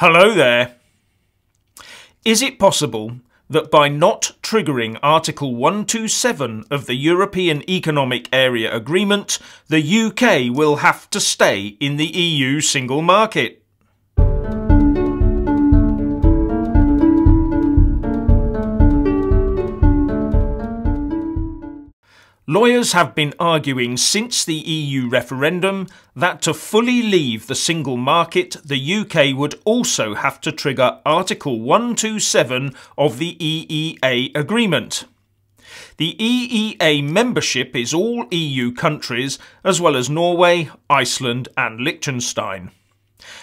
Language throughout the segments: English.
Hello there. Is it possible that by not triggering Article 127 of the European Economic Area Agreement, the UK will have to stay in the EU single market? Lawyers have been arguing since the EU referendum that to fully leave the single market, the UK would also have to trigger Article 127 of the EEA agreement. The EEA membership is all EU countries, as well as Norway, Iceland and Liechtenstein.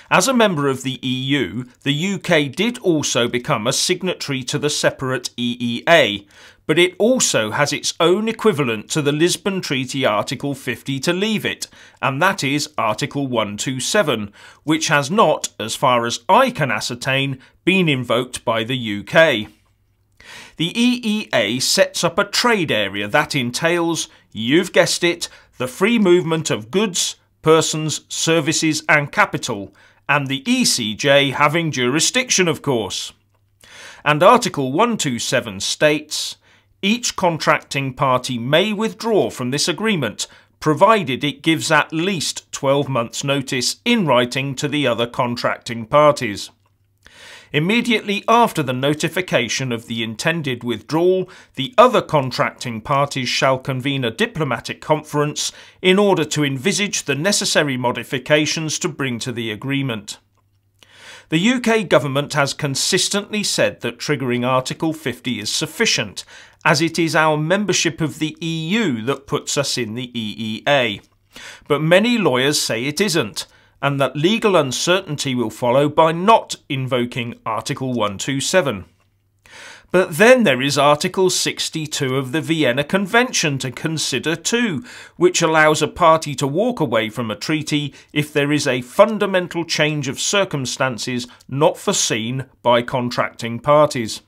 As a member of the EU, the UK did also become a signatory to the separate EEA, but it also has its own equivalent to the Lisbon Treaty Article 50 to leave it, and that is Article 127, which has not, as far as I can ascertain, been invoked by the UK. The EEA sets up a trade area that entails, you've guessed it, the free movement of goods, persons, services and capital, and the ECJ having jurisdiction, of course. And Article 127 states, each contracting party may withdraw from this agreement, provided it gives at least 12 months' notice in writing to the other contracting parties. Immediately after the notification of the intended withdrawal, the other contracting parties shall convene a diplomatic conference in order to envisage the necessary modifications to bring to the agreement. The UK government has consistently said that triggering Article 50 is sufficient, as it is our membership of the EU that puts us in the EEA. But many lawyers say it isn't, and that legal uncertainty will follow by not invoking Article 127. But then there is Article 62 of the Vienna Convention to consider too, which allows a party to walk away from a treaty if there is a fundamental change of circumstances not foreseen by contracting parties.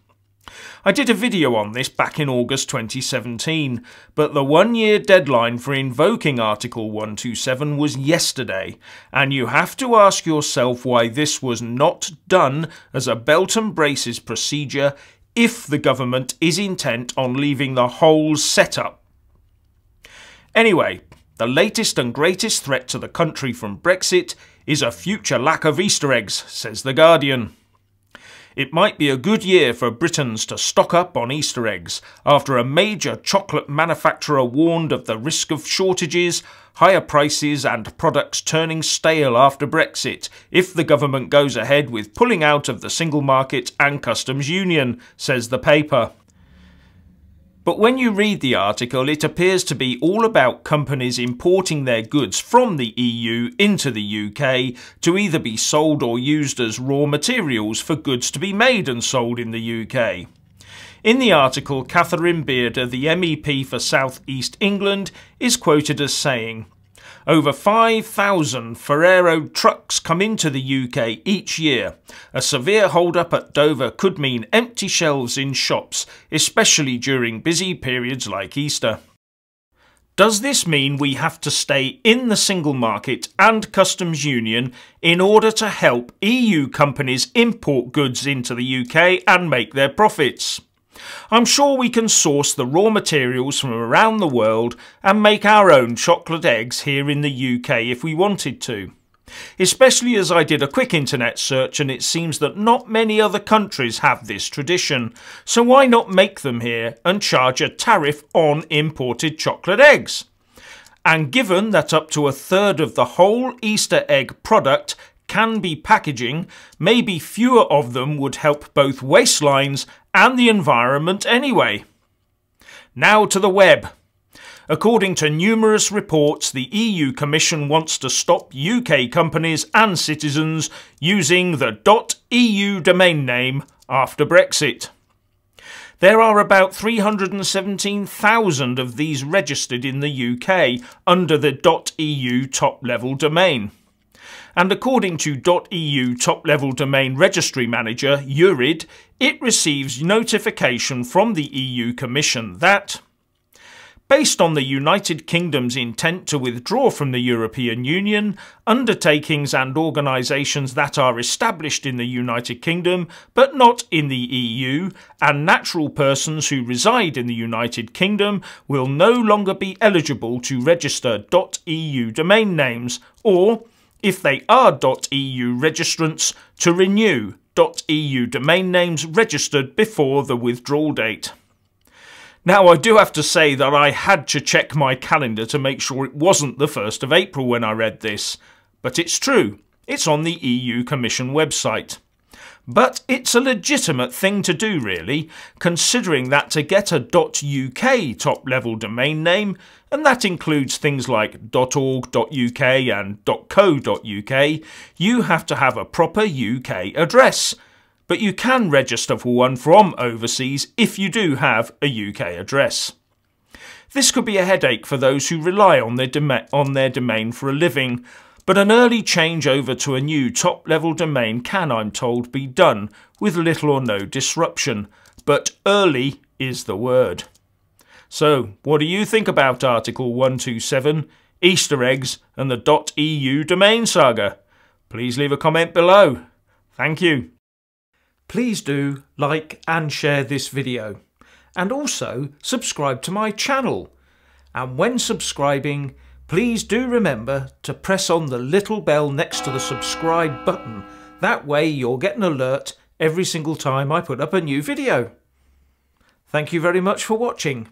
I did a video on this back in August 2017, but the one-year deadline for invoking Article 127 was yesterday, and you have to ask yourself why this was not done as a belt and braces procedure if the government is intent on leaving the whole setup. Anyway, the latest and greatest threat to the country from Brexit is a future lack of Easter eggs, says The Guardian. It might be a good year for Britons to stock up on Easter eggs after a major chocolate manufacturer warned of the risk of shortages, higher prices and products turning stale after Brexit if the government goes ahead with pulling out of the single market and customs union, says the paper. But when you read the article, it appears to be all about companies importing their goods from the EU into the UK to either be sold or used as raw materials for goods to be made and sold in the UK. In the article, Catherine Bearder, the MEP for South East England, is quoted as saying, over 5,000 Ferrero trucks come into the UK each year. A severe hold-up at Dover could mean empty shelves in shops, especially during busy periods like Easter. Does this mean we have to stay in the single market and customs union in order to help EU companies import goods into the UK and make their profits? I'm sure we can source the raw materials from around the world and make our own chocolate eggs here in the UK if we wanted to. Especially as I did a quick internet search and it seems that not many other countries have this tradition, so why not make them here and charge a tariff on imported chocolate eggs? And given that up to a third of the whole Easter egg product can be packaging, maybe fewer of them would help both waistlines and the environment anyway. Now to the web. According to numerous reports, the EU Commission wants to stop UK companies and citizens using the .eu domain name after Brexit. There are about 317,000 of these registered in the UK under the .eu top-level domain. And according to .eu top-level domain registry manager Urid, it receives notification from the EU Commission that Based on the United Kingdom's intent to withdraw from the European Union, undertakings and organisations that are established in the United Kingdom but not in the EU, and natural persons who reside in the United Kingdom will no longer be eligible to register .eu domain names, or, if they are .eu registrants, to renew .eu domain names registered before the withdrawal date. Now, I do have to say that I had to check my calendar to make sure it wasn't the 1st of April when I read this. But it's true. It's on the EU Commission website. But it's a legitimate thing to do, really, considering that to get a .uk top-level domain name, and that includes things like .org.uk and .co.uk, you have to have a proper UK address. But you can register for one from overseas if you do have a UK address. This could be a headache for those who rely on their domain for a living, but an early change over to a new top-level domain can, I'm told, be done with little or no disruption. But early is the word. So, what do you think about Article 127, Easter eggs and the .eu domain saga? Please leave a comment below. Thank you. Please do like and share this video, and also subscribe to my channel. And when subscribing, please do remember to press on the little bell next to the subscribe button. That way you'll get an alert every single time I put up a new video. Thank you very much for watching.